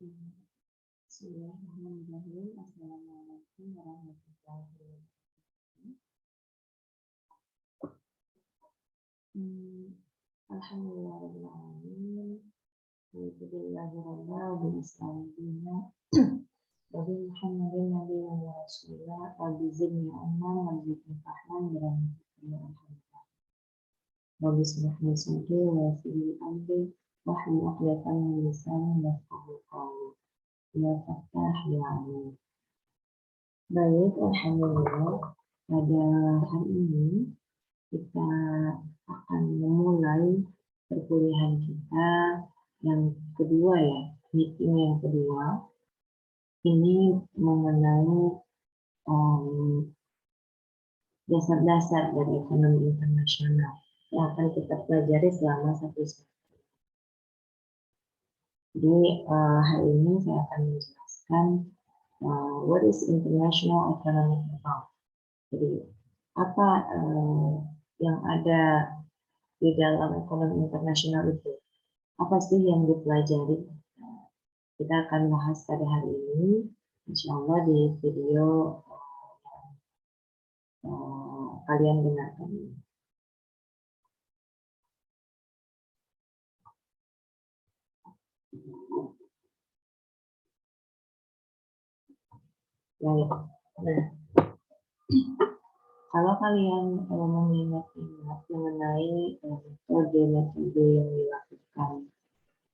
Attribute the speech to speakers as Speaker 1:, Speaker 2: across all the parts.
Speaker 1: Bismillahirrahmanirrahim. Assalamualaikum warahmatullahi wabarakatuh. Alhamdulillahirrahmanirrahim. Alhamdulillahirrahmanirrahim. Bismillahirrahmanirrahim. Wabi Muhammadin nabiyyin wa rasulullah wa bizidni amman wa bizidni fahman birahmatillahi alhamdulillah. Wa bismillahirrahmanirrahim. Wa fi amri wa hlul 'uqdatam min lisani yafqahu qawli. Ya Fattah ya Alim. Baik, alhamdulillah. Pada hari ini kita akan memulai perkuliahan kita yang kedua ya, meeting yang kedua. Ini mengenai dasar-dasar dari ekonomi internasional yang akan kita pelajari selama 1 semester. Jadi hari ini saya akan menjelaskan what is international economic about. Jadi apa yang ada di dalam ekonomi internasional itu? Apa sih yang dipelajari? Kita akan bahas pada hari ini, insya Allah di video kalian dengarkan ini. Baik. Nah, kalau kalian mengingat-ingat mengenai metode-metode yang dilakukan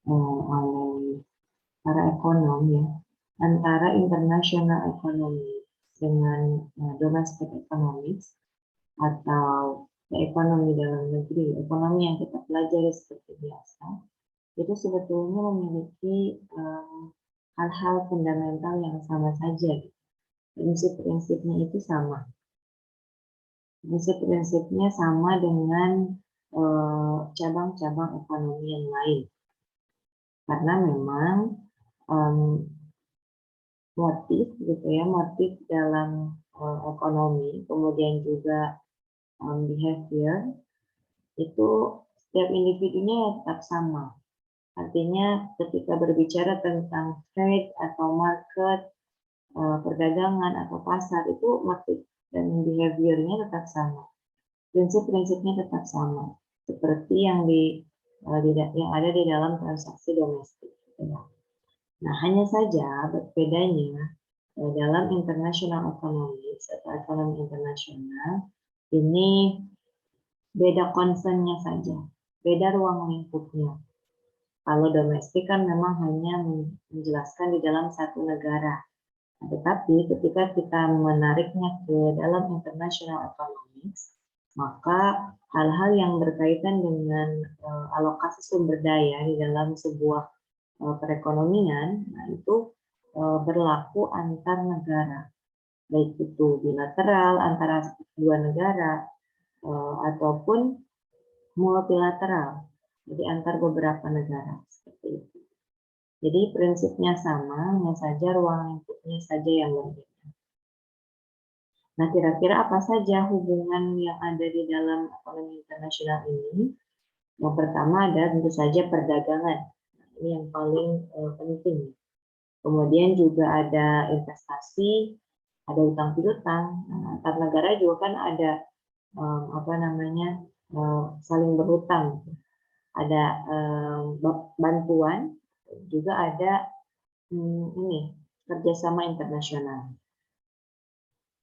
Speaker 1: oleh para ekonom ya, antara international economy dengan domestic economics atau ekonomi dalam negeri, ekonomi yang kita pelajari seperti biasa, itu sebetulnya memiliki hal-hal fundamental yang sama saja. Prinsip-prinsipnya itu sama. Prinsip-prinsipnya sama dengan cabang-cabang ekonomi yang lain. Karena memang motif gitu ya, motif dalam ekonomi, kemudian juga behavior, itu setiap individunya tetap sama. Artinya ketika berbicara tentang trade atau market, perdagangan atau pasar, itu motif dan behaviornya tetap sama. Prinsip-prinsipnya tetap sama, seperti yang ada di dalam transaksi domestik. Nah, hanya saja bedanya dalam international economics atau ekonomi internasional ini beda concernnya saja, beda ruang lingkupnya. Kalau domestik kan memang hanya menjelaskan di dalam satu negara. Tetapi ketika kita menariknya ke dalam international economics, maka hal-hal yang berkaitan dengan alokasi sumber daya di dalam sebuah perekonomian, nah itu berlaku antar negara, baik itu bilateral antara dua negara ataupun multilateral, jadi antar beberapa negara seperti itu. Jadi prinsipnya sama, hanya saja ruang lingkupnya saja yang berbeda. Nah, kira-kira apa saja hubungan yang ada di dalam ekonomi internasional ini? Yang pertama ada tentu saja perdagangan. Nah, ini yang paling penting. Kemudian juga ada investasi, ada utang piutang. Nah, antar negara juga kan ada saling berhutang. Ada bantuan, juga ada kerjasama internasional.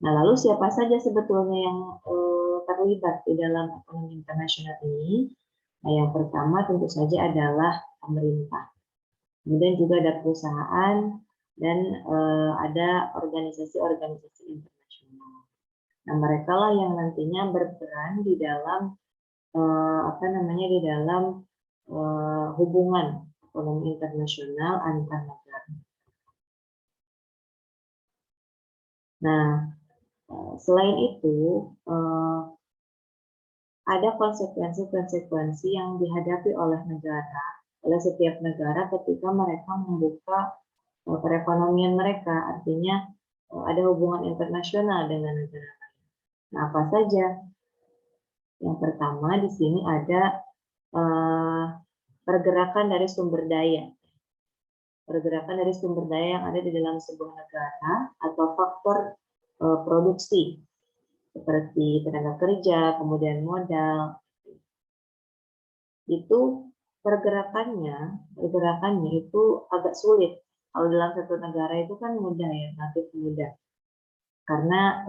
Speaker 1: Nah, lalu siapa saja sebetulnya yang terlibat di dalam ekonomi internasional ini? Nah, yang pertama tentu saja adalah pemerintah. Kemudian juga ada perusahaan dan ada organisasi-organisasi internasional. Nah, mereka lah yang nantinya berperan di dalam di dalam hubungan ekonomi internasional antar negara. Nah, selain itu ada konsekuensi-konsekuensi yang dihadapi oleh setiap negara ketika mereka membuka perekonomian mereka, artinya ada hubungan internasional dengan negara lain. Nah, apa saja? Yang pertama di sini ada pergerakan dari sumber daya. pergerakan dari sumber daya yang ada di dalam sebuah negara atau faktor produksi seperti tenaga kerja, kemudian modal, itu pergerakannya itu agak sulit. Kalau dalam satu negara itu kan mudah ya, relatif mudah. Karena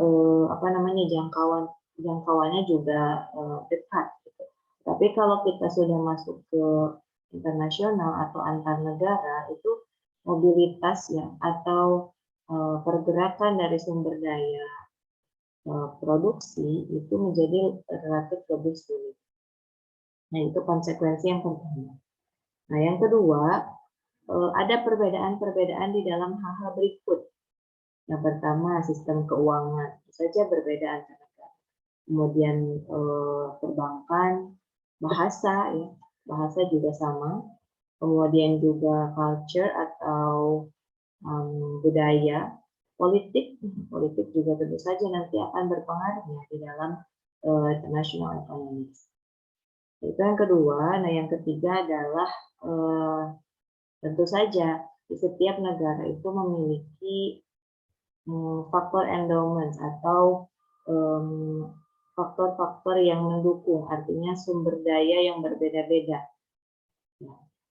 Speaker 1: jangkauannya juga dekat gitu. Tapi kalau kita sudah masuk ke internasional atau antar negara, itu mobilitas ya atau pergerakan dari sumber daya produksi itu menjadi relatif lebih sulit. Nah, itu konsekuensi yang pertama. Nah, yang kedua, ada perbedaan-perbedaan di dalam hal-hal berikut. Yang pertama, sistem keuangan. Itu saja berbeda antara negara. Kemudian perbankan, bahasa, ya, bahasa juga sama. Kemudian juga culture atau budaya, politik juga tentu saja nanti akan berpengaruh ya di dalam international economics. Itu yang kedua. Nah, yang ketiga adalah tentu saja di setiap negara itu memiliki faktor endowment atau faktor-faktor yang mendukung, artinya sumber daya yang berbeda-beda.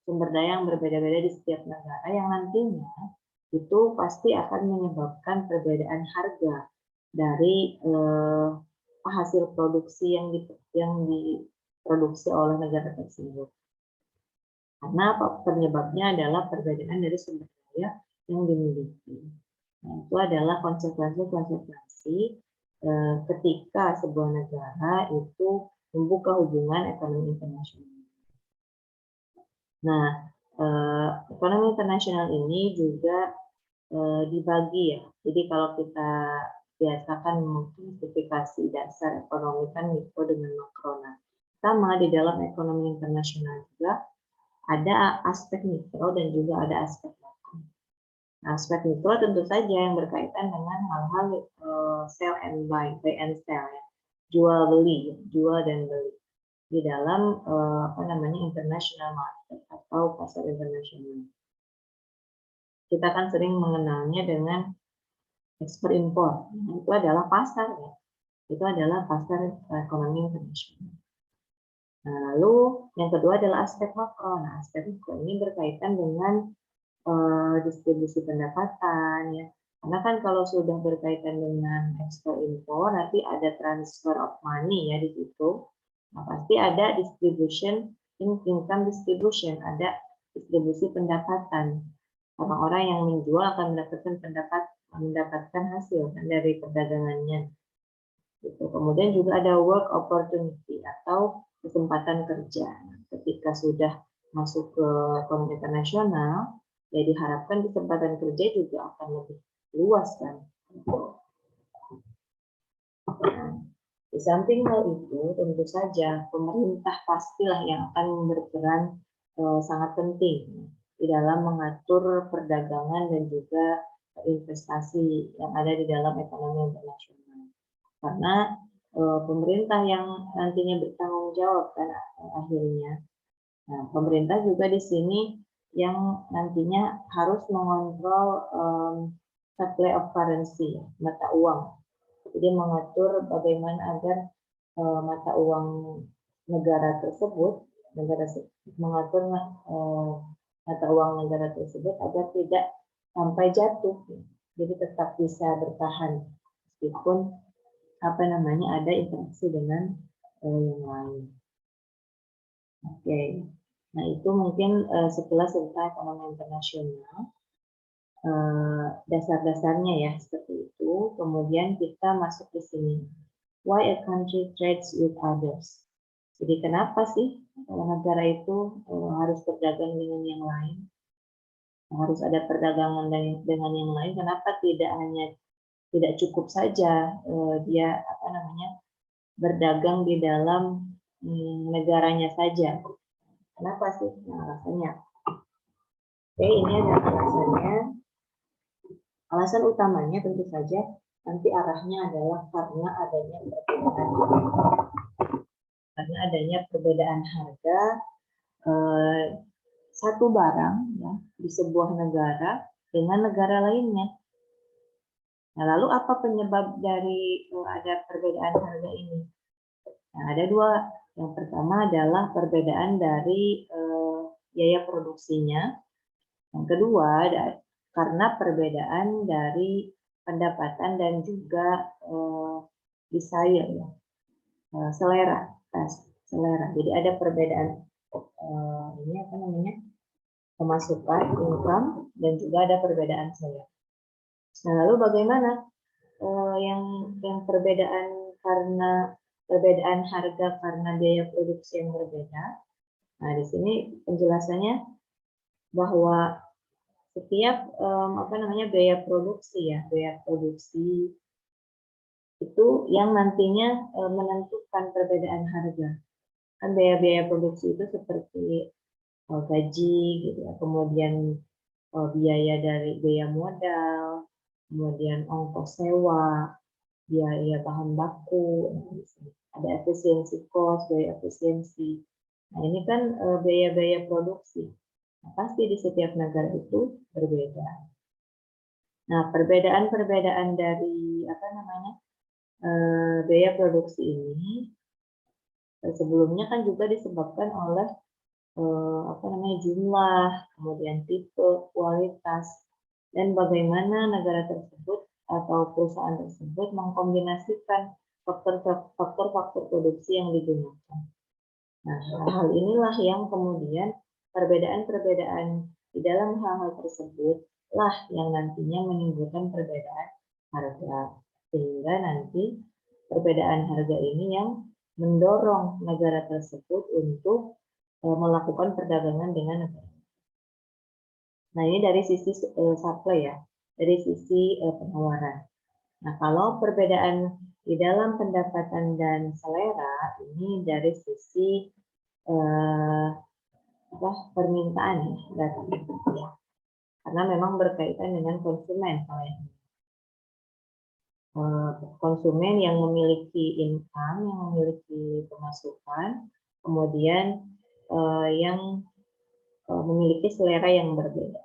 Speaker 1: Sumber daya yang berbeda-beda di setiap negara yang nantinya itu pasti akan menyebabkan perbedaan harga dari hasil produksi yang diproduksi oleh negara tersebut. Karena penyebabnya adalah perbedaan dari sumber daya yang dimiliki. Nah, itu adalah konsekuensi ketika sebuah negara itu membuka hubungan ekonomi internasional. Nah, ekonomi internasional ini juga dibagi ya. Jadi kalau kita biasakan mengklasifikasi dasar ekonomi kan mikro dengan makro. Nah, sama di dalam ekonomi internasional juga ada aspek mikro dan juga ada aspek makro. Nah, aspek mikro tentu saja yang berkaitan dengan hal-hal sell and buy and sell ya. Jual dan beli di dalam international market atau pasar internasional. Kita kan sering mengenalnya dengan ekspor impor. Nah, itu adalah pasar ya. Itu adalah pasar ekonomi internasional. Nah, lalu yang kedua adalah aspek makro. Nah, aspek makro ini berkaitan dengan distribusi pendapatan ya. Karena kan kalau sudah berkaitan dengan ekspor impor nanti ada transfer of money ya di situ. Nah, pasti ada income distribution, ada distribusi pendapatan. Orang-orang yang menjual akan mendapatkan hasil dari perdagangannya. Gitu. Kemudian juga ada work opportunity atau kesempatan kerja. Ketika sudah masuk ke ekonomi internasional, ya diharapkan kesempatan kerja juga akan lebih luas kan. Nah, di samping hal itu, tentu saja pemerintah pastilah yang akan berperan sangat penting di dalam mengatur perdagangan dan juga investasi yang ada di dalam ekonomi internasional. Karena pemerintah yang nantinya bertanggung jawab kan akhirnya. Nah, pemerintah juga di sini yang nantinya harus mengontrol supply of currency, mata uang. Jadi mengatur bagaimana agar mata uang negara tersebut, mengatur mata uang negara tersebut agar tidak sampai jatuh. Jadi tetap bisa bertahan meskipun ada interaksi dengan yang lain. Oke. Nah, itu mungkin sekilas tentang ekonomi internasional. Dasar-dasarnya ya seperti itu. Kemudian kita masuk ke sini. Why a country trades with others? Jadi kenapa sih negara itu harus berdagang dengan yang lain? Harus ada perdagangan dengan yang lain. Kenapa tidak cukup saja dia berdagang di dalam negaranya saja? Kenapa sih? Nah, alasannya. Oke, ini adalah alasannya. Alasan utamanya tentu saja nanti arahnya adalah karena adanya perbedaan harga satu barang ya, di sebuah negara dengan negara lainnya. Nah, lalu apa penyebab dari ada perbedaan harga ini? Nah, ada dua. Yang pertama adalah perbedaan dari biaya produksinya. Yang kedua, karena perbedaan dari pendapatan dan juga desire, ya, selera, selera. Jadi ada perbedaan ini apa namanya, pemasukan, income, dan juga ada perbedaan selera. Nah, lalu bagaimana yang perbedaan karena perbedaan harga karena biaya produksi yang berbeda? Nah, di sini penjelasannya bahwa setiap apa namanya, biaya produksi ya, biaya produksi itu yang nantinya menentukan perbedaan harga. Kan biaya-biaya produksi itu seperti gaji gitu ya, kemudian biaya dari biaya modal, kemudian ongkos sewa, biaya bahan baku, ada efisiensi cost, biaya efisiensi. Nah, ini kan biaya-biaya produksi. Nah, pasti di setiap negara itu berbeda. Nah, perbedaan-perbedaan dari apa namanya, biaya produksi ini sebelumnya kan juga disebabkan oleh apa namanya, jumlah, kemudian tipe, kualitas, dan bagaimana negara tersebut atau perusahaan tersebut mengkombinasikan faktor-faktor produksi yang digunakan. Nah, hal inilah yang kemudian perbedaan-perbedaan di dalam hal-hal tersebut lah yang nantinya menimbulkan perbedaan harga, sehingga nanti perbedaan harga ini yang mendorong negara tersebut untuk melakukan perdagangan dengan negara. Nah, ini dari sisi supply ya, dari sisi penawaran. Nah, kalau perbedaan di dalam pendapatan dan selera ini dari sisi permintaan ya, karena memang berkaitan dengan konsumen. Konsumen yang memiliki income, yang memiliki pemasukan, kemudian yang memiliki selera yang berbeda.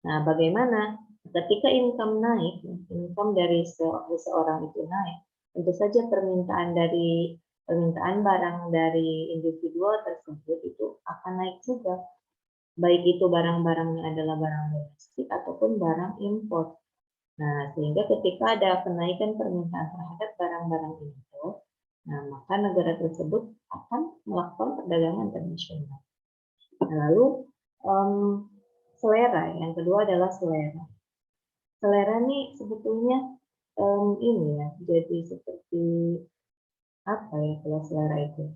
Speaker 1: Nah, bagaimana ketika income naik, income dari seseorang itu naik, tentu saja permintaan barang dari individual tersebut itu akan naik juga. Baik itu barang-barangnya adalah barang domestik ataupun barang impor. Nah, sehingga ketika ada kenaikan permintaan terhadap barang-barang impor, nah maka negara tersebut akan melakukan perdagangan internasional. Nah, lalu selera, yang kedua adalah selera. Selera ini sebetulnya ini ya, jadi seperti apa ya kalau selera itu?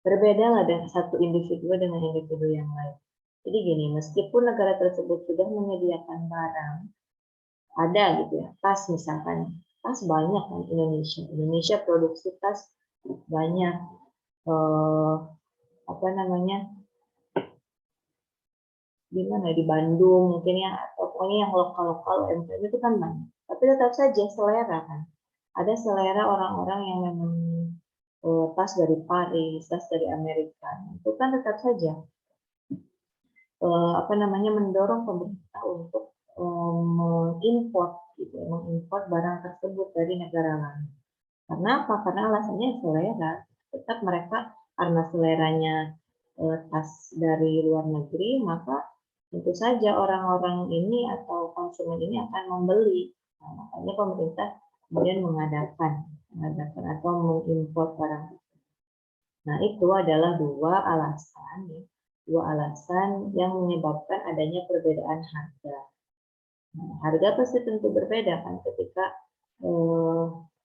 Speaker 1: Berbeda lah dengan satu individu dengan individu yang lain. Jadi gini, meskipun negara tersebut sudah menyediakan barang, ada gitu ya, tas misalkan, tas banyak kan Indonesia produksi tas banyak, apa namanya, di mana di Bandung mungkin ya, atau pokoknya yang lokal-lokal UMKM itu kan banyak. Tapi tetap saja selera kan, ada selera orang-orang yang memang tas dari Paris, tas dari Amerika, itu kan tetap saja apa namanya, mendorong pemerintah untuk mengimpor gitu, mengimpor barang tersebut dari negara lain. Karena apa? Karena alasannya selera. Tetap mereka karena seleranya tas dari luar negeri, maka tentu saja orang-orang ini atau konsumen ini akan membeli. Nah, makanya pemerintah kemudian mengadakan atau mengimpor barang. Nah, itu adalah dua alasan yang menyebabkan adanya perbedaan harga. Nah, harga pasti tentu berbeda kan ketika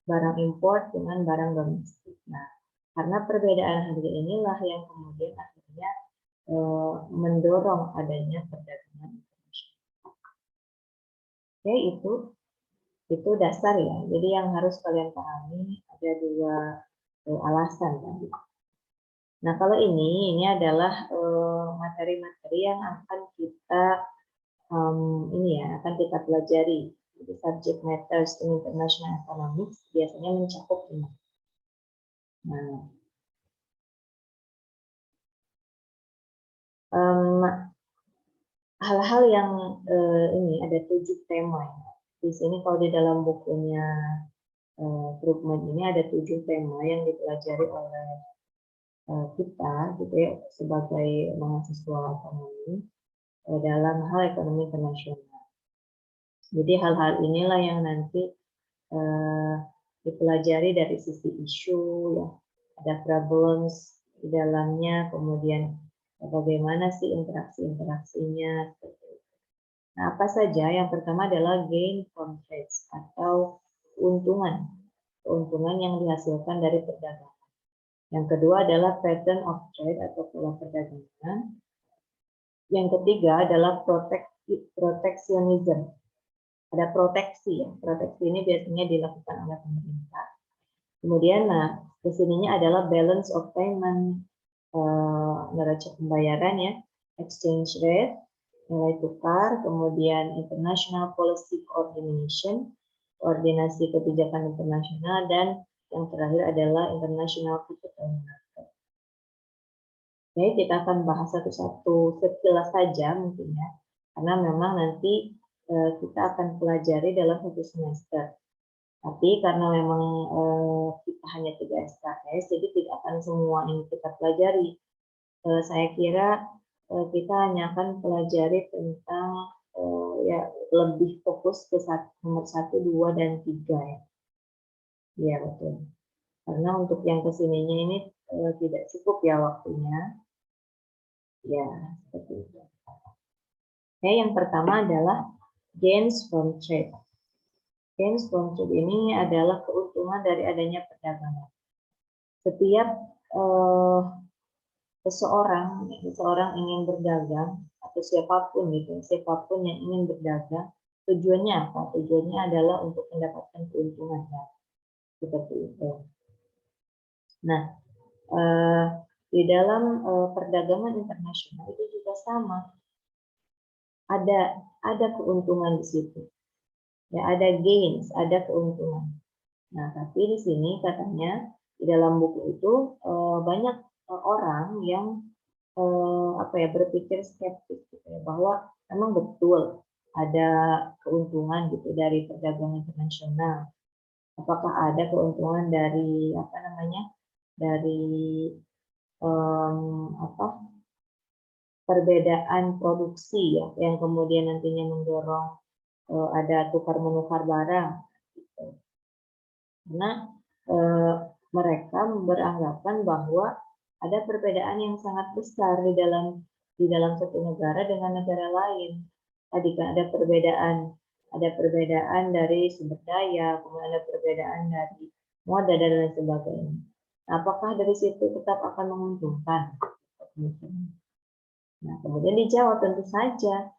Speaker 1: barang impor dengan barang domestik. Nah, karena perbedaan harga inilah yang kemudian akhirnya mendorong adanya perdagangan internasional. Oke, itu dasar ya. Jadi yang harus kalian pahami ada dua alasan tadi. Nah, kalau ini adalah materi-materi yang akan kita ini ya, akan kita pelajari. Jadi subject matters in international economics biasanya mencakup ini. Nah, Hal-hal yang ini ada 7 tema ya. Di sini kalau di dalam bukunya Krugman ini ada 7 tema yang dipelajari oleh kita gitu ya sebagai mahasiswa ekonomi dalam hal ekonomi internasional. Jadi hal-hal inilah yang nanti dipelajari dari sisi isu ya, ada problems di dalamnya, kemudian bagaimana sih interaksi-interaksinya. Nah, apa saja? Yang pertama adalah gain from trades atau keuntungan yang dihasilkan dari perdagangan. Yang kedua adalah pattern of trade atau pola perdagangan. Yang ketiga adalah protectionism. Ada proteksi ya. Proteksi ini biasanya dilakukan oleh pemerintah. Kemudian kesininya adalah balance of payment, neraca pembayaran ya, exchange rate, nilai tukar, kemudian international policy coordination, koordinasi kebijakan internasional, dan yang terakhir adalah international capital market. Oke, kita akan bahas satu-satu sekilas saja mungkin ya, karena memang nanti kita akan pelajari dalam satu semester. Tapi karena memang kita hanya 3 SKS, jadi tidak akan semua ini kita pelajari. Saya kira kita hanya akan pelajari tentang ya lebih fokus ke nomor 1, 2, dan 3 ya. Iya betul. Karena untuk yang kesininya ini tidak cukup ya waktunya. Ya, seperti itu. Oke, yang pertama adalah gains from trade. Gains from trade ini adalah keuntungan dari adanya perdagangan. Setiap seseorang ingin berdagang atau siapapun yang ingin berdagang, tujuannya apa? Tujuannya adalah untuk mendapatkan keuntungan ya. Seperti itu. Nah, di dalam perdagangan internasional itu juga sama. Ada keuntungan di situ. Ya, ada gains, ada keuntungan. Nah, tapi di sini katanya di dalam buku itu banyak orang yang berpikir skeptis gitu ya, bahwa memang betul ada keuntungan gitu dari perdagangan internasional. Apakah ada keuntungan dari perbedaan produksi ya, yang kemudian nantinya mendorong ada tukar menukar barang gitu. Karena mereka beranggapan bahwa ada perbedaan yang sangat besar di dalam satu negara dengan negara lain. Tadi kan ada perbedaan dari sumber daya, kemudian ada perbedaan dari moda dan lain sebagainya. Apakah dari situ tetap akan menguntungkan? Nah, kemudian dijawab tentu saja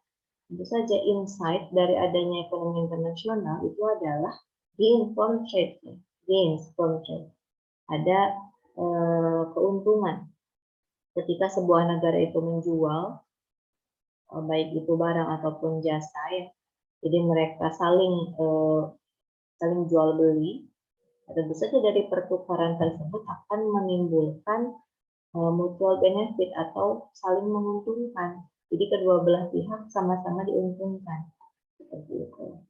Speaker 1: insight dari adanya ekonomi internasional itu adalah gain from trade. Ada keuntungan ketika sebuah negara itu menjual baik itu barang ataupun jasa ya. Jadi mereka saling jual beli. Tentu saja dari pertukaran tersebut akan menimbulkan mutual benefit atau saling menguntungkan. Jadi kedua belah pihak sama-sama diuntungkan. Seperti itu.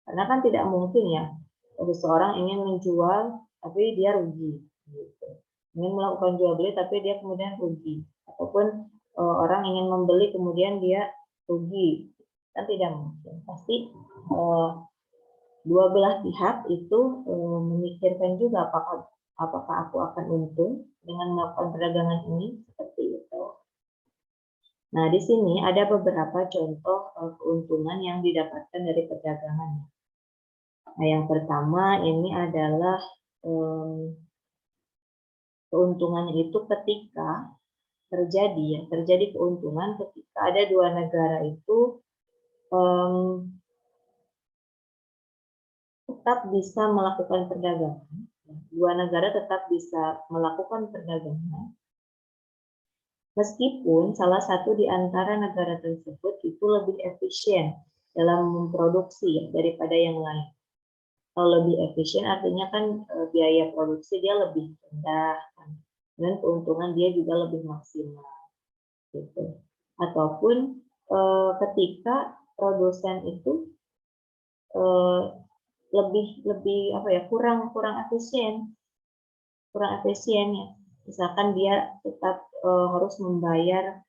Speaker 1: Karena kan tidak mungkin ya seseorang ingin menjual tapi dia rugi. Gitu. Ingin melakukan jual beli tapi dia kemudian rugi. Ataupun orang ingin membeli kemudian dia rugi. Kan tidak mungkin. Pasti dua belah pihak itu memikirkan juga apakah aku akan untung dengan melakukan perdagangan ini, seperti itu. Nah, di sini ada beberapa contoh keuntungan yang didapatkan dari perdagangan. Nah, yang pertama ini adalah keuntungannya itu ketika terjadi keuntungan ketika ada dua negara itu tetap bisa melakukan perdagangan. Dua negara tetap bisa melakukan perdagangan meskipun salah satu di antara negara tersebut itu lebih efisien dalam memproduksi daripada yang lain. Kalau lebih efisien artinya kan biaya produksi dia lebih rendah dan keuntungan dia juga lebih maksimal. gitu. Ataupun ketika produsen itu lebih apa ya, kurang efisien ya. Misalkan dia tetap harus membayar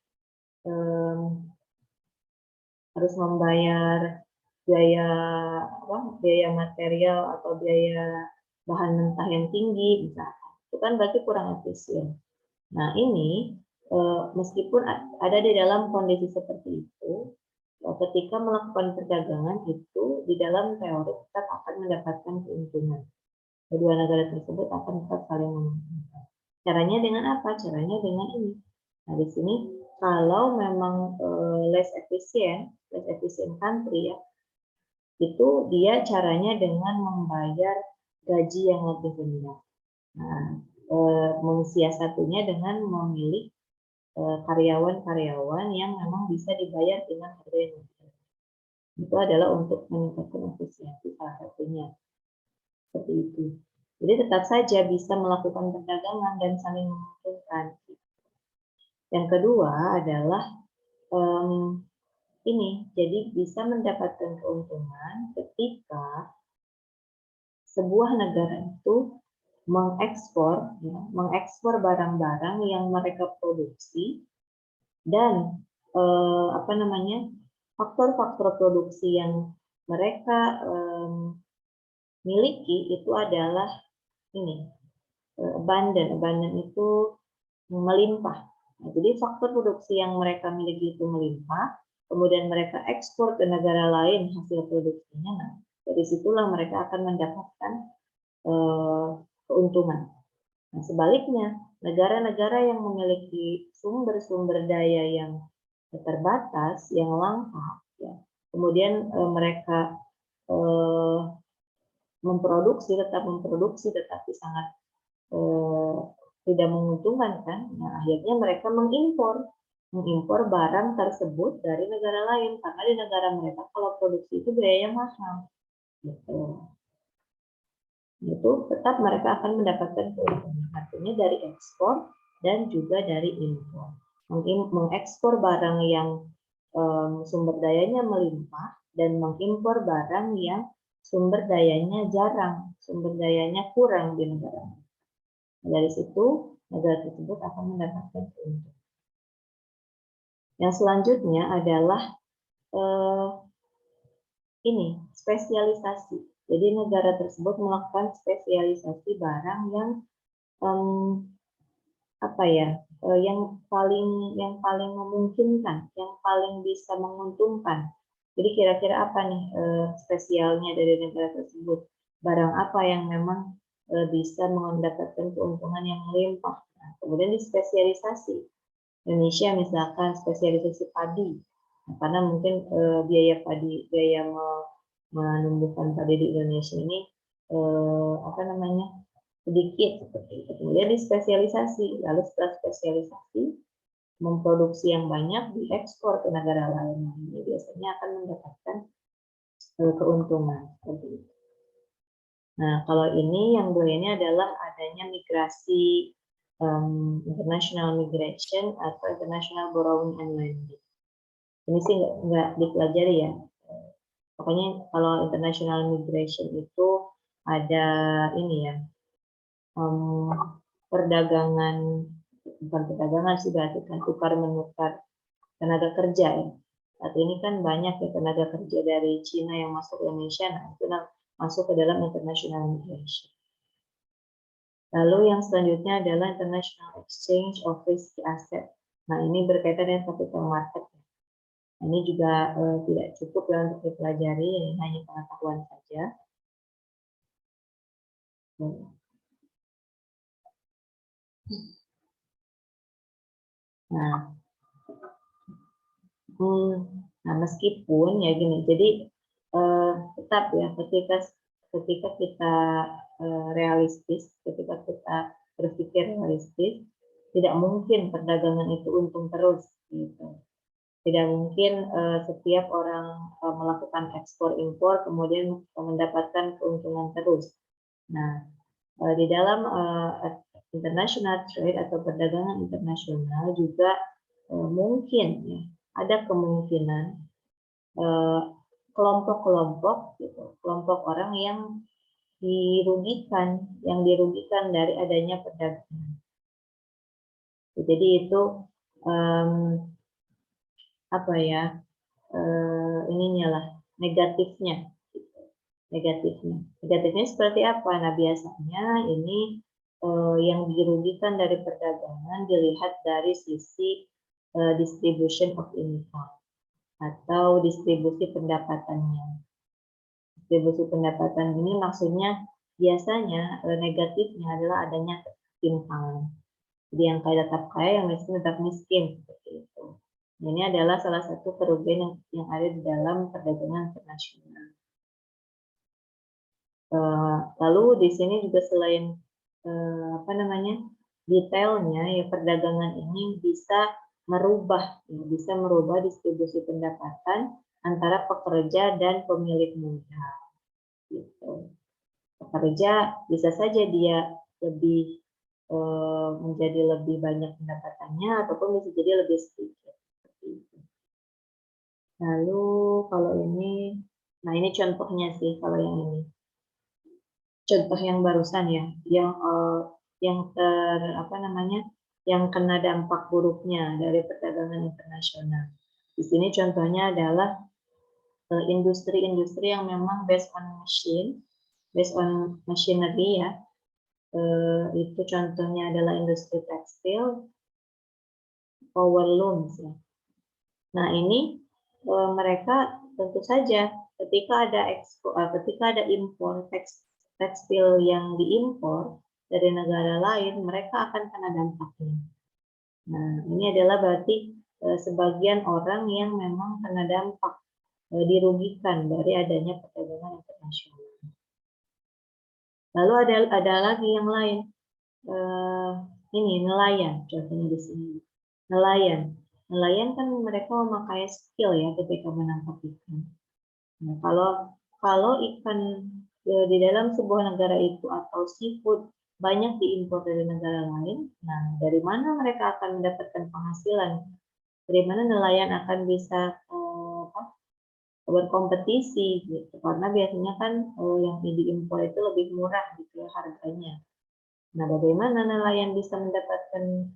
Speaker 1: biaya biaya material atau biaya bahan mentah yang tinggi misalkan. Itu kan berarti kurang efisien. Nah, ini meskipun ada di dalam kondisi seperti itu, ketika melakukan perdagangan itu di dalam teori tetap akan mendapatkan keuntungan. Kedua negara tersebut akan tetap saling menguntungkan. Caranya dengan apa? Caranya dengan ini. Nah, di sini kalau memang less efficient country ya, itu dia caranya dengan membayar gaji yang lebih rendah. Nah, mensiasatinya dengan memilih karyawan-karyawan yang memang bisa dibayar dengan harga yang lebih rendah. Itu adalah untuk meningkatkan efisiensi salah satunya. Seperti itu. Jadi tetap saja bisa melakukan perdagangan dan saling menguntungkan. Yang kedua adalah ini, jadi bisa mendapatkan keuntungan ketika sebuah negara itu mengekspor barang-barang yang mereka produksi dan faktor-faktor produksi yang mereka miliki itu adalah ini abundant itu melimpah. Nah, jadi faktor produksi yang mereka miliki itu melimpah, kemudian mereka ekspor ke negara lain hasil produksinya. Nah, dari situlah mereka akan mendapatkan keuntungan. Nah, sebaliknya, negara-negara yang memiliki sumber-sumber daya yang terbatas, yang langka, ya, kemudian mereka tetap memproduksi, tetapi sangat tidak menguntungkan kan. Nah, akhirnya mereka mengimpor barang tersebut dari negara lain karena di negara mereka kalau produksi itu biayanya mahal. Gitu. Itu tetap mereka akan mendapatkan keuntungan. Artinya dari ekspor dan juga dari impor. Mengekspor barang yang sumber dayanya melimpah dan mengimpor barang yang sumber dayanya jarang, sumber dayanya kurang di negara. Dari situ negara tersebut akan mendapatkan keuntungan. Yang selanjutnya adalah ini spesialisasi. Jadi negara tersebut melakukan spesialisasi barang yang yang paling memungkinkan, yang paling bisa menguntungkan. Jadi kira-kira apa nih spesialnya dari negara tersebut? Barang apa yang memang bisa mendapatkan keuntungan yang melimpah. Nah, kemudian dispesialisasi. Indonesia misalkan spesialisasi padi, nah, karena mungkin biaya menumbuhkan padi di Indonesia ini sedikit seperti itu. Kemudian dispesialisasi, lalu setelah spesialisasi memproduksi yang banyak diekspor ke negara lain. Ini biasanya akan mendapatkan keuntungan seperti itu. Nah, kalau ini yang dua ini adalah adanya migrasi international migration atau international borrowing and lending. Ini sih nggak dipelajari ya. Pokoknya kalau international migration itu ada ini ya, bukan perdagangan sih berarti kan tukar menukar tenaga kerja ya. Saat ini kan banyak ya tenaga kerja dari Cina yang masuk ke Indonesia, nah itu masuk ke dalam international migration. Lalu yang selanjutnya adalah international exchange of risky asset. Nah ini berkaitan dengan capital market. Ini juga tidak cukup ya untuk dipelajari, ini hanya pengetahuan saja. Nah, meskipun ya gini, jadi tetap ya ketika kita realistis, ketika kita berpikir realistis, tidak mungkin perdagangan itu untung terus, gitu. Tidak mungkin setiap orang melakukan ekspor impor kemudian mendapatkan keuntungan terus. Nah, di dalam international trade atau perdagangan internasional juga mungkin ya, ada kemungkinan kelompok-kelompok gitu, kelompok orang yang dirugikan dari adanya perdagangan. Jadi itu apa ya, ininya lah, negatifnya. Negatifnya seperti apa? Nah, biasanya ini yang dirugikan dari perdagangan dilihat dari sisi distribution of income atau distribusi pendapatannya. Distribusi pendapatan ini maksudnya biasanya negatifnya adalah adanya ketimpangan. Jadi yang kaya tetap kaya, yang miskin tetap miskin, seperti itu. Ini adalah salah satu kerugian yang ada di dalam perdagangan internasional. Lalu di sini juga selain detailnya, ya perdagangan ini bisa merubah distribusi pendapatan antara pekerja dan pemilik modal. Gitu. Pekerja bisa saja dia menjadi lebih banyak pendapatannya ataupun bisa jadi lebih sedikit. Lalu kalau ini, nah ini contohnya sih kalau yang ini. Contoh yang barusan ya, yang kena dampak buruknya dari perdagangan internasional. Di sini contohnya adalah industri-industri yang memang based on machinery ya. Itu contohnya adalah industri tekstil, power looms ya. Nah ini mereka tentu saja ketika ada impor tekstil yang diimpor dari negara lain, mereka akan kena dampaknya. Nah ini adalah berarti sebagian orang yang memang kena dampak, dirugikan dari adanya perdagangan internasional. Lalu ada lagi yang lain, ini nelayan, contohnya di sini. Nelayan kan mereka memakai skill ya ketika menangkap ikan. Nah, kalau ikan di dalam sebuah negara itu atau seafood banyak diimpor dari negara lain, nah dari mana mereka akan mendapatkan penghasilan? Dari mana nelayan akan bisa berkompetisi gitu? Karena biasanya kan yang diimpor itu lebih murah gitu ya harganya. Nah, bagaimana nelayan bisa mendapatkan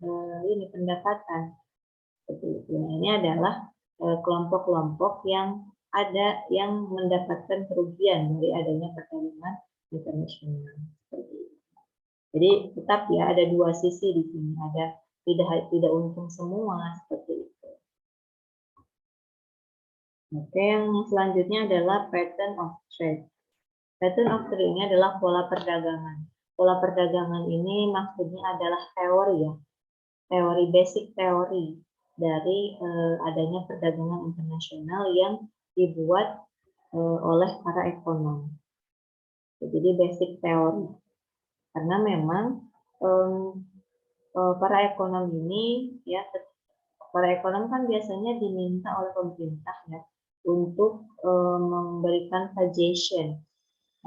Speaker 1: pendapatan? Seperti itu. Nah, ini adalah kelompok-kelompok yang mendapatkan kerugian dari adanya perdagangan internasional. Jadi tetap ya ada dua sisi di sini, ada tidak untung semua seperti itu. Oke, yang selanjutnya adalah pattern of trade. Pattern of trade ini adalah pola perdagangan. Pola perdagangan ini maksudnya adalah teori ya, basic teori dari adanya perdagangan internasional yang dibuat oleh para ekonom. Jadi basic teori. Karena memang para ekonom ini ya, para ekonom kan biasanya diminta oleh pemerintah ya untuk memberikan suggestion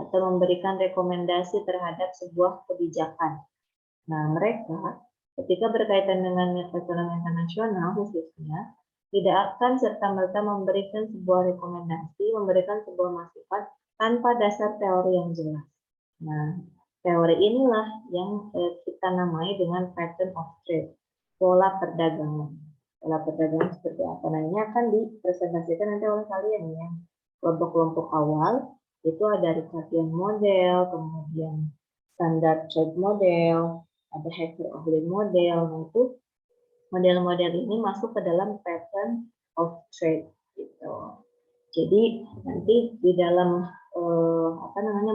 Speaker 1: atau memberikan rekomendasi terhadap sebuah kebijakan. Nah, mereka ketika berkaitan dengan ekonomi internasional khususnya, tidak akan serta-merta memberikan sebuah rekomendasi, memberikan sebuah masukan tanpa dasar teori yang jelas. Nah, teori inilah yang kita namai dengan pattern of trade, pola perdagangan. Pola perdagangan seperti apa? Nah, ini akan dipresentasikan nanti oleh kalian ya. Kelompok-kelompok awal itu ada Ricardian model, kemudian standard trade model, ada Hacker-Ohlin model. Nah, itu model-model ini masuk ke dalam pattern of trade gitu. Jadi nanti di dalam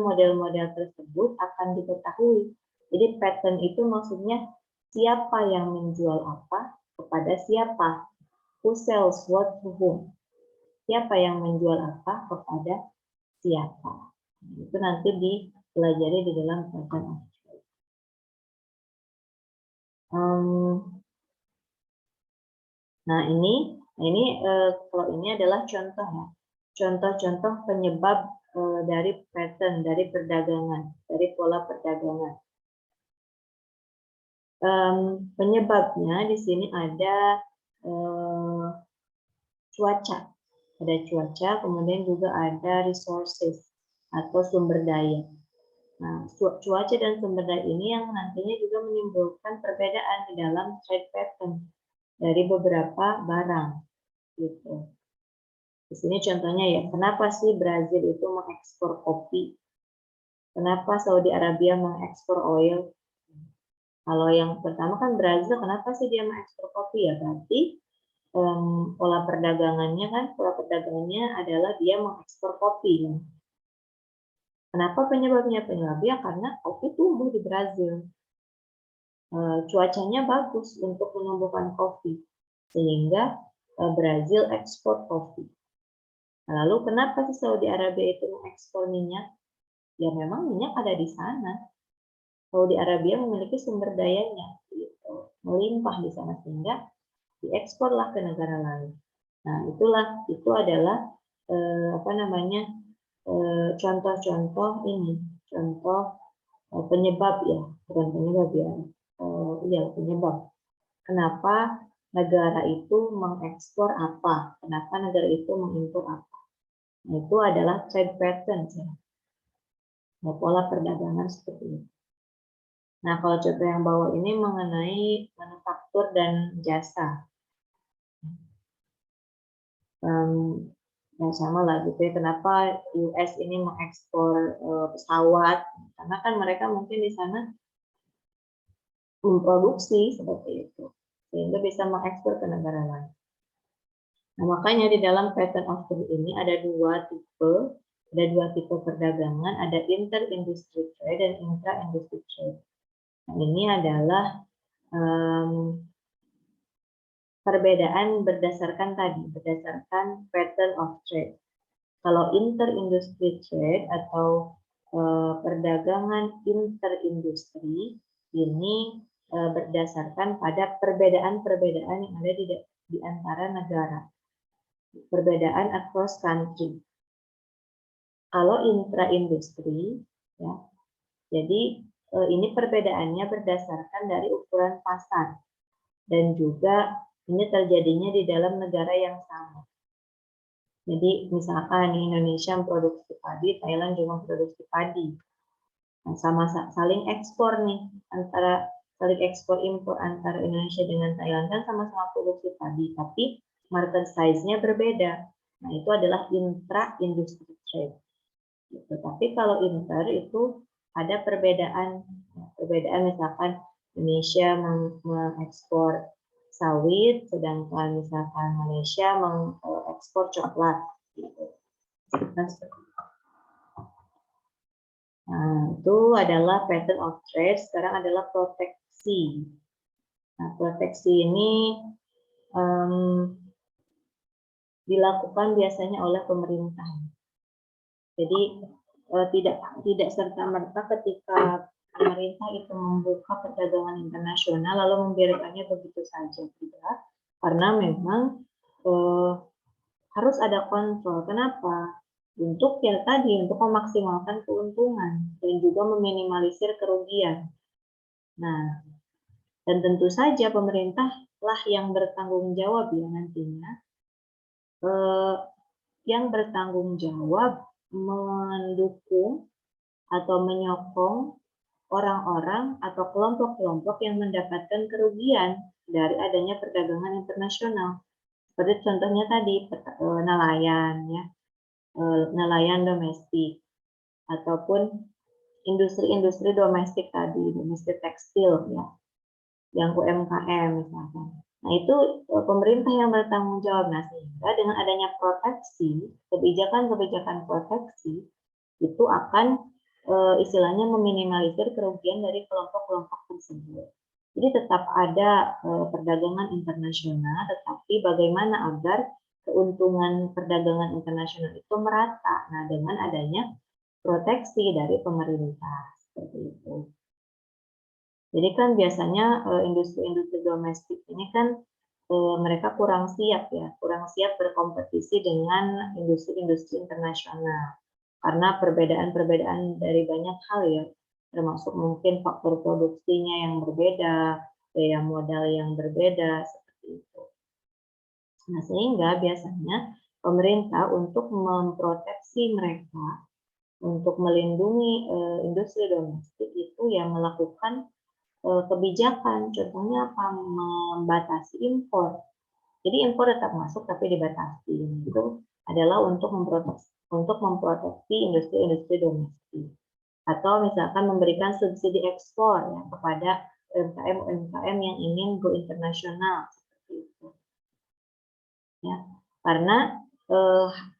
Speaker 1: model-model tersebut akan diketahui. Jadi pattern itu maksudnya siapa yang menjual apa kepada siapa. Who sells what to whom. Siapa yang menjual apa kepada siapa. Itu nanti dipelajari di dalam pattern of trade. Nah ini kalau ini adalah contoh ya. Contoh-contoh penyebab dari pattern, dari perdagangan, dari pola perdagangan. Penyebabnya di sini ada cuaca. Ada cuaca, kemudian juga ada resources atau sumber daya. Nah, cuaca dan sumber daya ini yang nantinya juga menimbulkan perbedaan di dalam trade pattern dari beberapa barang. Gitu. Di sini contohnya ya, kenapa sih Brazil itu mengekspor kopi? Kenapa Saudi Arabia mengekspor oil? Kalau yang pertama kan Brazil, kenapa sih dia mengekspor kopi ya? Berarti pola perdagangannya adalah dia mengekspor kopi. Kenapa penyebabnya? Penyebabnya karena kopi tumbuh di Brazil. Cuacanya bagus untuk menumbuhkan kopi, sehingga Brazil ekspor kopi. Lalu kenapa sih Saudi Arabia itu mengekspor minyak? Ya memang minyak ada di sana. Saudi Arabia memiliki sumber dayanya, gitu, melimpah di sana sehingga dieksporlah ke negara lain. Nah, itu adalah contoh-contoh ini, contoh penyebab ya, bukan penyebab ya, penyebab. Kenapa negara itu mengekspor apa? Kenapa negara itu mengimpor apa? Nah, itu adalah trade patterns ya, pola perdagangan seperti itu. Nah, kalau contoh yang bawah ini mengenai manufaktur dan jasa. Yang sama lah gitu ya, kenapa US ini mengekspor pesawat, karena kan mereka mungkin di sana memproduksi seperti itu, sehingga bisa mengekspor ke negara lain. Nah, makanya di dalam pattern of trade ini ada dua tipe perdagangan, ada inter-industry trade dan intra-industry trade. Nah, ini adalah perbedaan berdasarkan pattern of trade. Kalau inter-industry trade atau perdagangan interindustri ini berdasarkan pada perbedaan-perbedaan yang ada di antara negara, perbedaan across country. Kalau intra-industri, ya, jadi ini perbedaannya berdasarkan dari ukuran pasar dan juga ini terjadinya di dalam negara yang sama. Jadi misalkan Indonesia memproduksi padi, Thailand juga memproduksi padi. Nah, sama saling ekspor nih, saling ekspor impor antara Indonesia dengan Thailand kan sama-sama produksi padi, tapi market size-nya berbeda. Nah, itu adalah intra-industry trade. Gitu. Tapi kalau inter itu ada perbedaan misalkan Indonesia mengekspor sawit, sedangkan misalkan Malaysia mengekspor coklat. Gitu. Nah, itu adalah pattern of trade. Sekarang adalah proteksi. Nah, proteksi ini dilakukan biasanya oleh pemerintah. Jadi tidak serta-merta ketika pemerintah itu membuka perdagangan internasional lalu membiarkannya begitu saja, tidak, karena memang harus ada kontrol. Kenapa? Untuk memaksimalkan keuntungan dan juga meminimalisir kerugian. Nah, dan tentu saja pemerintahlah yang bertanggung jawab ya nantinya, yang bertanggung jawab mendukung atau menyokong orang-orang atau kelompok-kelompok yang mendapatkan kerugian dari adanya perdagangan internasional. Seperti contohnya tadi nelayan ya, nelayan domestik ataupun industri-industri domestik tadi, domestik tekstil ya, yang UMKM misalkan. Nah, itu pemerintah yang bertanggung jawab. Nah, sehingga dengan adanya proteksi, kebijakan-kebijakan proteksi itu akan istilahnya meminimalisir kerugian dari kelompok-kelompok tersebut. Jadi tetap ada perdagangan internasional, tetapi bagaimana agar keuntungan perdagangan internasional itu merata. Nah, dengan adanya proteksi dari pemerintah seperti itu. Jadi kan biasanya industri-industri domestik ini kan mereka kurang siap berkompetisi dengan industri-industri internasional karena perbedaan-perbedaan dari banyak hal ya, termasuk mungkin faktor produksinya yang berbeda, daya modal yang berbeda seperti itu. Nah, sehingga biasanya pemerintah untuk memproteksi mereka, untuk melindungi industri domestik itu ya melakukan kebijakan. Contohnya apa? Membatasi impor. Jadi impor tetap masuk tapi dibatasi. Itu adalah untuk memproteksi industri-industri domestik. Atau misalkan memberikan subsidi ekspor ya, kepada UMKM-UMKM yang ingin go internasional seperti itu. Ya, karena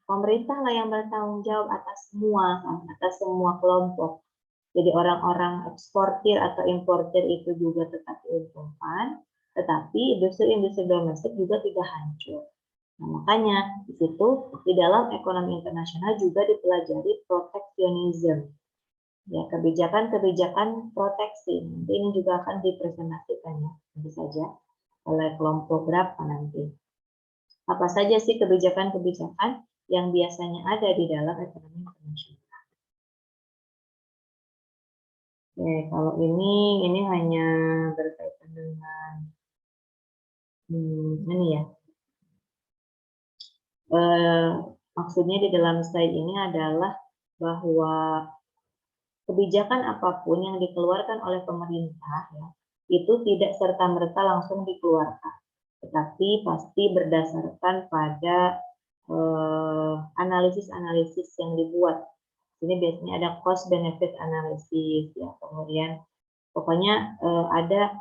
Speaker 1: pemerintah lah yang bertanggung jawab atas semua kelompok. Jadi orang-orang eksportir atau importir itu juga tetap diuntungkan, tetapi industri-industri domestik juga tidak hancur. Nah, makanya di situ di dalam ekonomi internasional juga dipelajari proteksionisme. Ya, kebijakan-kebijakan proteksi. Nanti ini juga akan dipresentasikan ya, tentu saja oleh kelompok berapa nanti. Apa saja sih kebijakan-kebijakan yang biasanya ada di dalam ekonomi internasional? Oke, kalau ini hanya berkaitan dengan ini ya. Maksudnya di dalam slide ini adalah bahwa kebijakan apapun yang dikeluarkan oleh pemerintah ya, itu tidak serta-merta langsung dikeluarkan, tetapi pasti berdasarkan pada analisis-analisis yang dibuat. Ini biasanya ada cost benefit analysis ya, kemudian pokoknya ada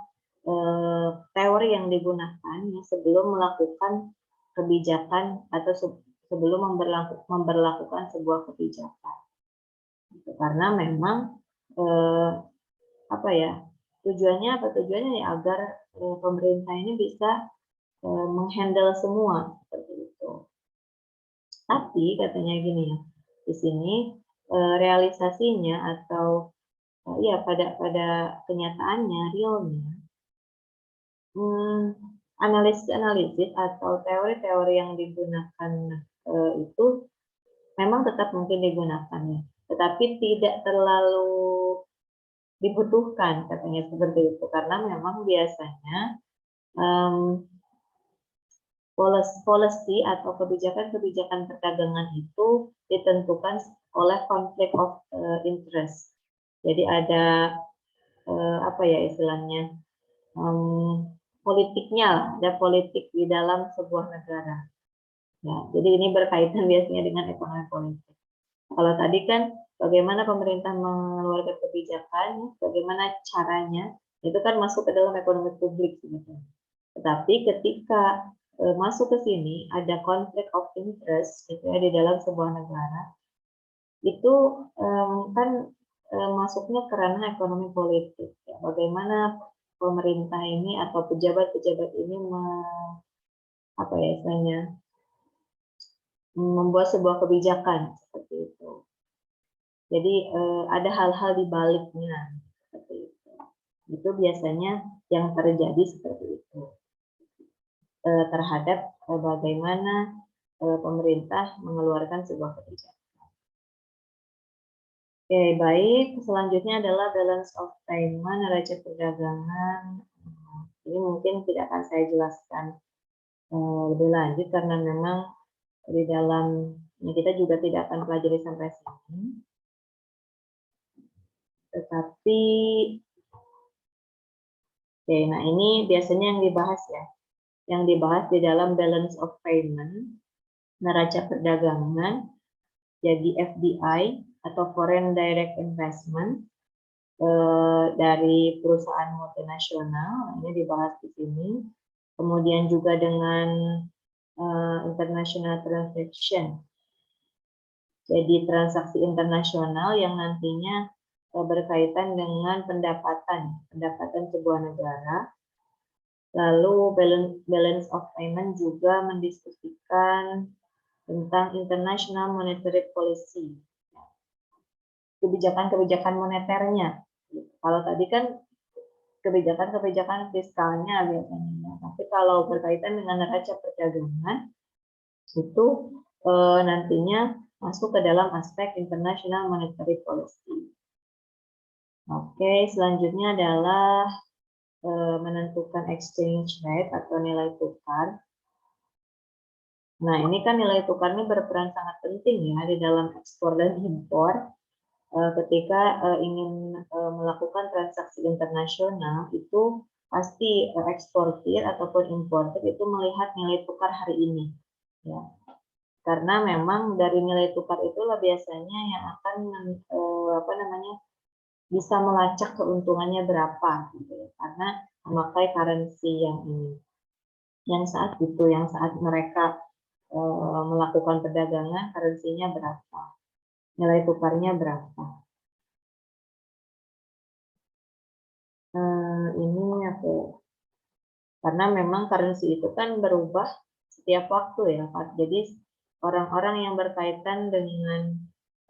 Speaker 1: teori yang digunakan ya, sebelum melakukan kebijakan atau sebelum memberlakukan sebuah kebijakan. Karena memang apa ya, tujuannya ya agar pemerintah ini bisa menghandle semua seperti itu. Tapi katanya gini ya, di sini realisasinya atau ya pada kenyataannya realnya analisis atau teori-teori yang digunakan itu memang tetap mungkin digunakan ya, tetapi tidak terlalu dibutuhkan katanya seperti itu, karena memang biasanya policy atau kebijakan-kebijakan perdagangan itu ditentukan oleh konflik of interest. Jadi ada apa ya istilahnya, politiknya lah, ada politik di dalam sebuah negara. Ya, jadi ini berkaitan biasanya dengan ekonomi politik. Kalau tadi kan bagaimana pemerintah mengeluarkan kebijakan, bagaimana caranya, itu kan masuk ke dalam ekonomi publik sebetulnya. Tetapi ketika masuk ke sini ada konflik of interest gitu ya di dalam sebuah negara, itu kan masuknya ke ranah ekonomi politik. Ya. Bagaimana pemerintah ini atau pejabat-pejabat ini apa ya istilahnya, membuat sebuah kebijakan seperti itu. Jadi ada hal-hal di baliknya seperti itu. Itu biasanya yang terjadi seperti itu terhadap bagaimana pemerintah mengeluarkan sebuah kebijakan. Oke, baik. Selanjutnya adalah balance of payment, neraca perdagangan. Ini mungkin tidak akan saya jelaskan lebih lanjut karena memang di dalam kita juga tidak akan pelajari sampai sini. Tetapi, oke, nah ini biasanya yang dibahas ya. Yang dibahas di dalam balance of payment, neraca perdagangan, jadi FDI atau Foreign Direct Investment dari perusahaan multinasional, ini dibahas di sini. Kemudian juga dengan international transaction, jadi transaksi internasional yang nantinya berkaitan dengan pendapatan sebuah negara. Lalu balance of payment juga mendiskusikan tentang international monetary policy, kebijakan-kebijakan moneternya. Kalau tadi kan kebijakan-kebijakan fiskalnya biasanya, tapi kalau berkaitan dengan neraca perdagangan itu nantinya masuk ke dalam aspek international monetary policy. Oke, selanjutnya adalah menentukan exchange rate atau nilai tukar. Nah, ini kan nilai tukar ini berperan sangat penting ya di dalam ekspor dan impor. Ketika ingin melakukan transaksi internasional, itu pasti eksportir ataupun importir itu melihat nilai tukar hari ini, ya. Karena memang dari nilai tukar itulah biasanya yang akan apa namanya, bisa melacak keuntungannya berapa, gitu ya. Karena memakai currency yang ini, yang saat itu, yang saat mereka melakukan perdagangan, currency-nya berapa, nilai tukarnya berapa. Ini aku, karena memang currency itu kan berubah setiap waktu ya, Pak. Jadi orang-orang yang berkaitan dengan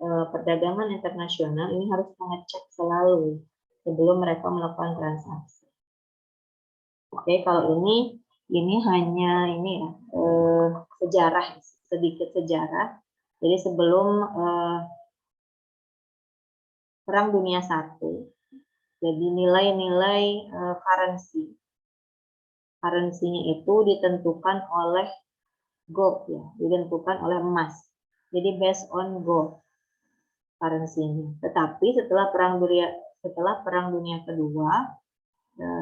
Speaker 1: perdagangan internasional ini harus mengecek selalu sebelum mereka melakukan transaksi. Oke, kalau ini hanya ini ya, sejarah, sedikit sejarah. Jadi sebelum Perang Dunia I, jadi nilai-nilai currency-nya itu ditentukan oleh gold ya, ditentukan oleh emas. Jadi based on gold currency-nya. Tetapi setelah Perang Dunia Kedua,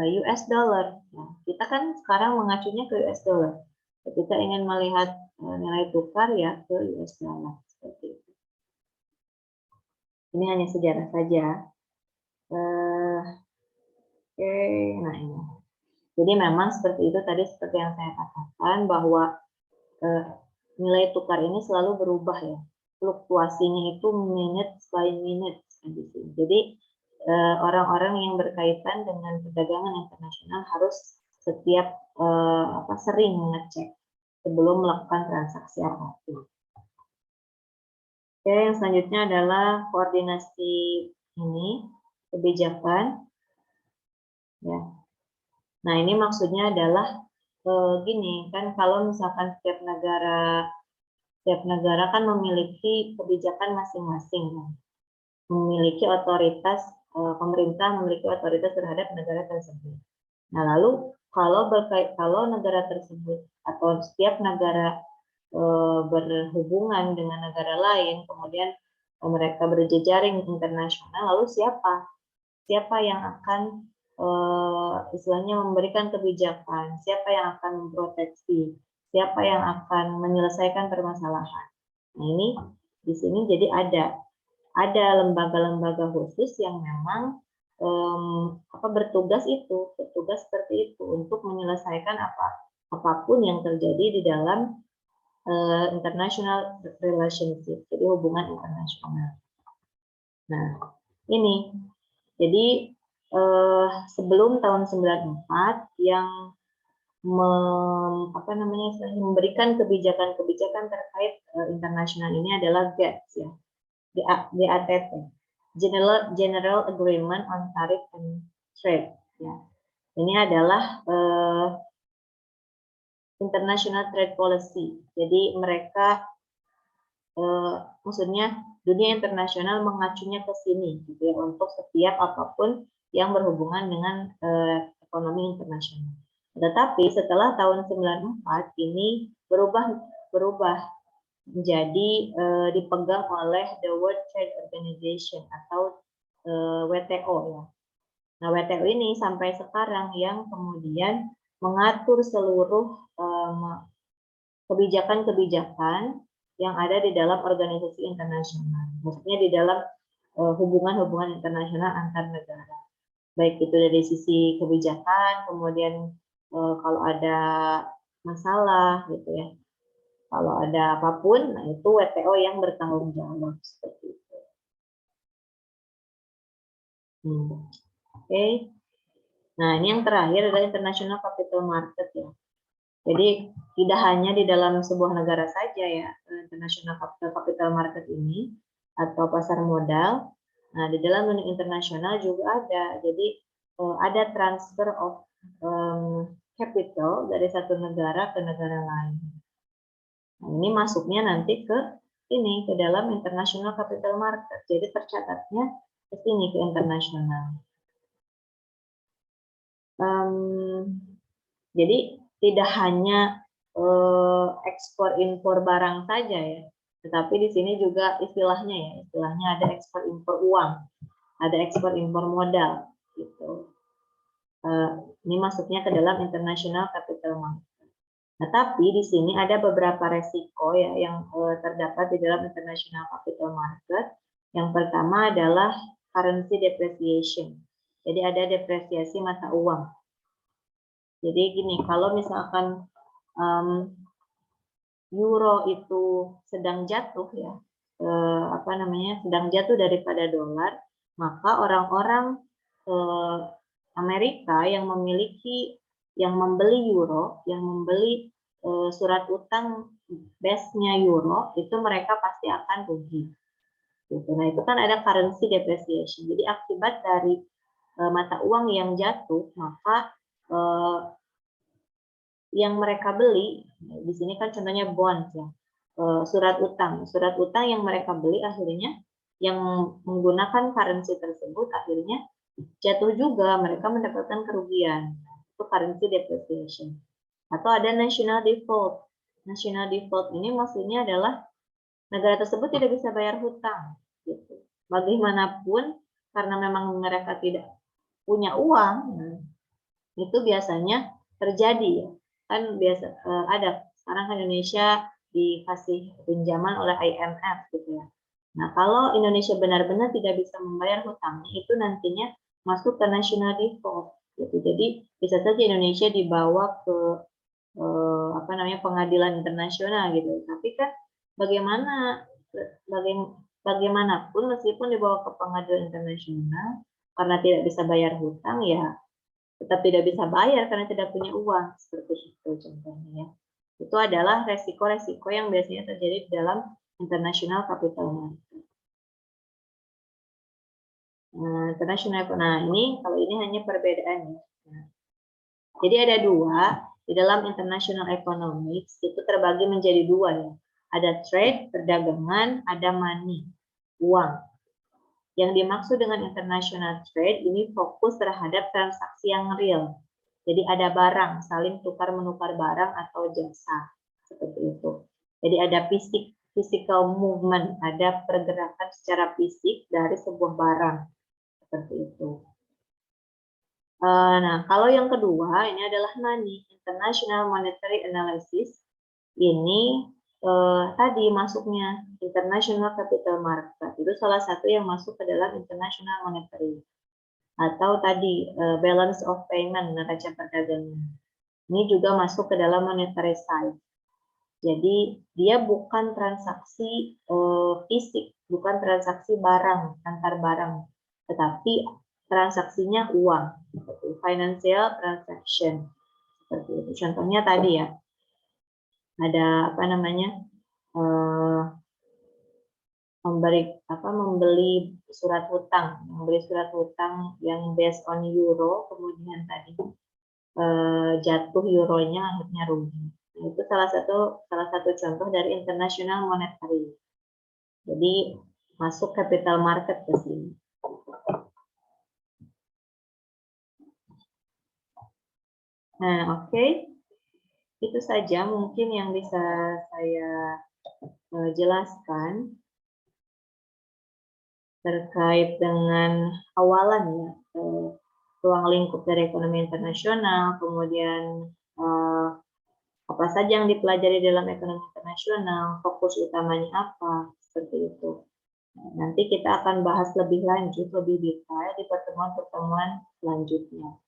Speaker 1: US dollar. Nah, kita kan sekarang mengacunya ke US dollar. Ketika ingin melihat nilai tukar ya ke US dollar seperti itu. Ini hanya sejarah saja. Oke, nah ini. Jadi memang seperti itu tadi, seperti yang saya katakan bahwa nilai tukar ini selalu berubah ya. Fluktuasinya itu minute by minute. Jadi orang-orang yang berkaitan dengan perdagangan internasional harus setiap sering mengecek sebelum melakukan transaksi apapun. Oke, yang selanjutnya adalah koordinasi ini kebijakan. Ya. Nah, ini maksudnya adalah gini kan, kalau misalkan setiap negara kan memiliki kebijakan masing-masing, kan? Memiliki otoritas, pemerintah memiliki otoritas terhadap negara tersebut. Nah, lalu kalau negara tersebut atau setiap negara berhubungan dengan negara lain, kemudian mereka berjejaring internasional, lalu siapa yang akan istilahnya memberikan kebijakan, siapa yang akan memproteksi, siapa yang akan menyelesaikan permasalahan. Nah, ini di sini jadi ada lembaga-lembaga khusus yang memang bertugas seperti itu untuk menyelesaikan apapun yang terjadi di dalam international relationship, jadi hubungan internasional. Nah, ini jadi sebelum tahun 94 yang memberikan kebijakan-kebijakan terkait internasional ini adalah GATT ya, GATT, General Agreement on Tariff and Trade ya. Ini adalah International Trade Policy. Jadi mereka maksudnya dunia internasional mengacunya ke sini gitu ya, untuk setiap apapun yang berhubungan dengan ekonomi internasional. Tetapi setelah tahun 94 ini berubah menjadi dipegang oleh the World Trade Organization atau WTO ya. Nah, WTO ini sampai sekarang yang kemudian mengatur seluruh kebijakan-kebijakan yang ada di dalam organisasi internasional, maksudnya di dalam hubungan-hubungan internasional antar negara, baik itu dari sisi kebijakan, kemudian kalau ada masalah gitu ya, kalau ada apapun, nah itu WTO yang bertanggung jawab seperti itu. Oke. Nah, ini yang terakhir adalah International Capital Market ya. Jadi tidak hanya di dalam sebuah negara saja ya, International Capital Market ini atau pasar modal. Nah, di dalam dunia internasional juga ada. Jadi ada transfer of capital dari satu negara ke negara lain. Nah, ini masuknya nanti ke dalam International Capital Market. Jadi tercatatnya ke sini, ke internasional. Jadi tidak hanya ekspor impor barang saja ya, tetapi di sini juga istilahnya ada ekspor impor uang, ada ekspor impor modal gitu. Ini masuknya ke dalam international capital market. Nah, tapi di sini ada beberapa resiko ya yang terdapat di dalam international capital market. Yang pertama adalah currency depreciation. Jadi ada depresiasi mata uang. Jadi gini, kalau misalkan euro itu sedang jatuh ya, sedang jatuh daripada dolar, maka orang-orang Amerika yang membeli euro, yang membeli surat utang base-nya euro, itu mereka pasti akan rugi. Gitu. Nah, itu kan ada currency depreciation. Jadi akibat dari mata uang yang jatuh, maka yang mereka beli, di sini kan contohnya bonds ya, surat utang yang mereka beli akhirnya yang menggunakan currency tersebut akhirnya jatuh juga, mereka mendapatkan kerugian. Itu currency depreciation. Atau ada national default. National default ini maksudnya adalah negara tersebut tidak bisa bayar hutang. Gitu. Bagaimanapun, karena memang mereka tidak punya uang, itu biasanya terjadi ya. Kan biasa ada sekarang kan Indonesia dikasih pinjaman oleh IMF gitu ya. Nah, kalau Indonesia benar-benar tidak bisa membayar hutangnya, itu nantinya masuk ke national default gitu. Jadi bisa saja Indonesia dibawa ke pengadilan internasional gitu. Tapi kan bagaimanapun meskipun dibawa ke pengadilan internasional karena tidak bisa bayar hutang ya tetap tidak bisa bayar karena tidak punya uang, seperti itu contohnya ya. Itu adalah resiko-resiko yang biasanya terjadi di dalam international capital market. Nah, ini hanya perbedaannya. Nah, jadi ada dua di dalam international economics, itu terbagi menjadi dua ya. Ada trade, perdagangan, ada money, uang. Yang dimaksud dengan international trade ini fokus terhadap transaksi yang real. Jadi ada barang, saling tukar-menukar barang atau jasa, seperti itu. Jadi ada physical movement, ada pergerakan secara fisik dari sebuah barang, seperti itu. Nah, kalau yang kedua, ini adalah money, international monetary analysis. Ini tadi masuknya international capital market, itu salah satu yang masuk ke dalam international monetary. Atau tadi balance of payment, neraca perdagangan. Ini juga masuk ke dalam monetary side. Jadi dia bukan transaksi fisik, bukan transaksi barang antar barang, tetapi transaksinya uang, financial transaction. Seperti itu. Contohnya tadi ya, ada membeli surat hutang yang based on euro, kemudian tadi jatuh euronya akhirnya rugi. Nah, itu salah satu contoh dari international monetary. Jadi masuk capital market ke sini. Nah, oke. Itu saja mungkin yang bisa saya jelaskan terkait dengan awalan ya, ruang lingkup dari ekonomi internasional, kemudian apa saja yang dipelajari dalam ekonomi internasional, fokus utamanya apa, seperti itu. Nanti kita akan bahas lebih lanjut, lebih detail di pertemuan-pertemuan selanjutnya.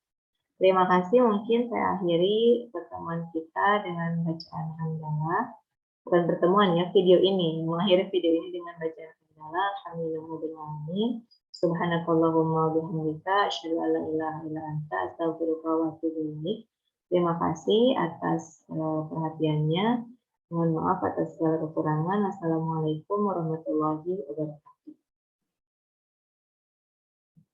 Speaker 1: Terima kasih, mungkin saya akhiri pertemuan kita dengan bacaan hamdalah. Bukan pertemuan ya, video ini. Mengakhiri video ini dengan bacaan hamdalah. Alhamdulillahirrahmanirrahim. Subhanakallahumma bihamdika asyhadu an la ilaha illa anta astaghfiruka wa atubu ilaik. Terima kasih atas perhatiannya. Mohon maaf atas segala kekurangan. Assalamualaikum warahmatullahi wabarakatuh.